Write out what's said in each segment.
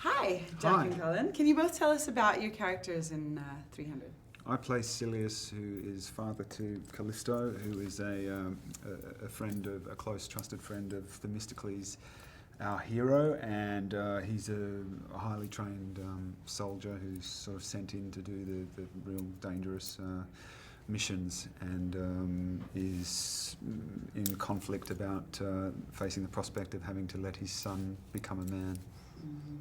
Hi, Jack and Callan. Can you both tell us about your characters in 300? I play Silius, who is father to Callisto, who is a close, trusted friend of Themistocles, our hero, and he's a highly trained soldier who's sort of sent in to do the real dangerous missions, and is in conflict about facing the prospect of having to let his son become a man. Mm-hmm.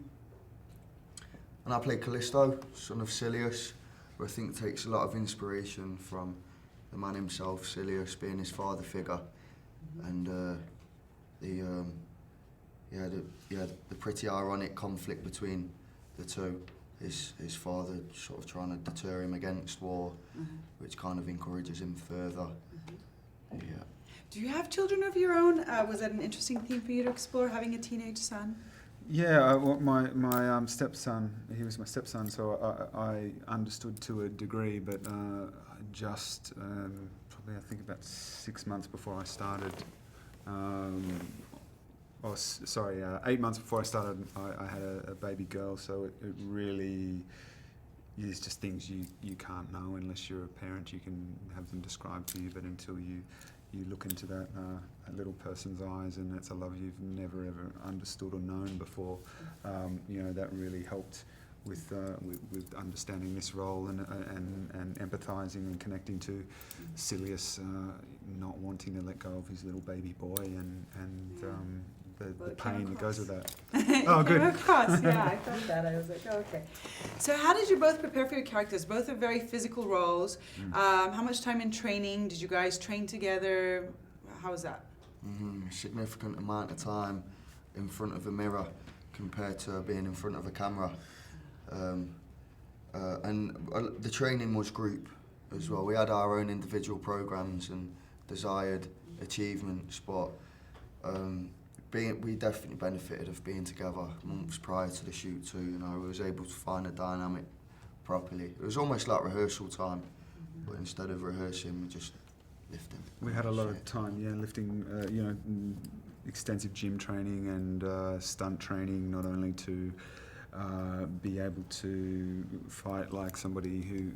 And I play Callisto, son of Silius, who I think takes a lot of inspiration from the man himself, Silius being his father figure, and the pretty ironic conflict between the two. His father sort of trying to deter him against war, which kind of encourages him further. Yeah. Do you have children of your own? Was that an interesting theme for you to explore, having a teenage son? Yeah, my stepson, he was my stepson, so I understood to a degree, but just probably I think about 6 months before I started, 8 months before I started, I had a baby girl, so it really is just things you can't know unless you're a parent. You can have them described to you, but until you look into that little person's eyes, and that's a love you've never ever understood or known before. That really helped with understanding this role and empathising and connecting to Silius, not wanting to let go of his little baby boy, and the pain that goes with that. Oh, good. Of course, yeah, I felt that. I was like, oh, okay. So how did you both prepare for your characters? Both are very physical roles. How much time in training? Did you guys train together? How was that? A significant amount of time in front of a mirror compared to being in front of a camera. And the training was group as well. We had our own individual programs and desired achievements, but we definitely benefited of being together months prior to the shoot too. We was able to find a dynamic properly. It was almost like rehearsal time, but instead of rehearsing, we just lifting. We had a lot of time, lifting, extensive gym training and stunt training, not only to be able to fight like somebody who,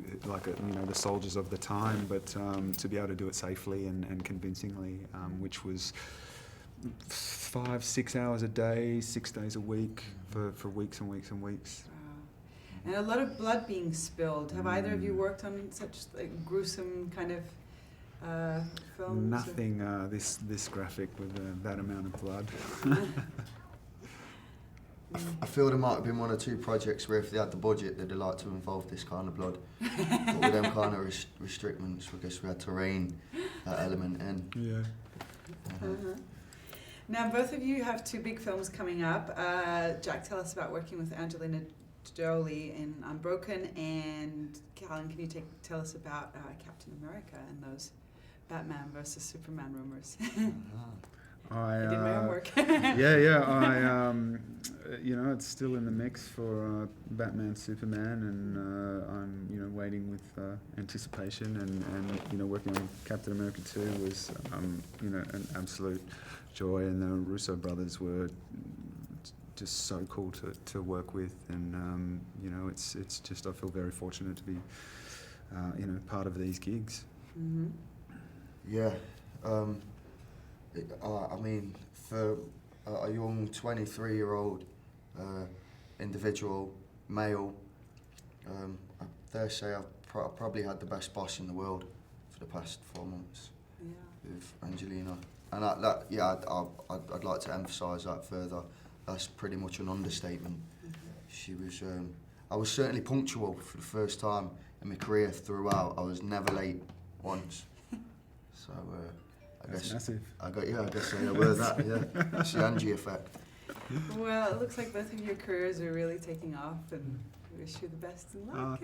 the soldiers of the time, but to be able to do it safely and convincingly, which was 5-6 hours a day, 6 days a week for weeks and weeks and weeks. Wow. And a lot of blood being spilled. Have either of you worked on such gruesome kind of films? Nothing this graphic with that amount of blood. I feel there might have been 1 or 2 projects where if they had the budget, they'd have liked to involve this kind of blood. But with them kind of restrictions, I guess we had to rein that element in. Yeah. Now, both of you have 2 big films coming up. Jack, tell us about working with Angelina Jolie in Unbroken, and Callan, can you tell us about Captain America and those Batman versus Superman rumors? I did my homework. It's still in the mix for Batman, Superman, and I'm waiting with anticipation, and working on Captain America 2 was an absolute joy, and the Russo brothers were just so cool to work with, and it's just, I feel very fortunate to be part of these gigs. Mm-hmm. Yeah. For a young 23-year-old individual male, I dare say I've probably had the best boss in the world for the past 4 months with Angelina. And I'd like to emphasise that further. That's pretty much an understatement. She was, I was certainly punctual for the first time in my career throughout. I was never late once. So, That's massive. I guess I wear that, yeah. It's the Angie effect. Well, it looks like both of your careers are really taking off, and we wish you the best in luck.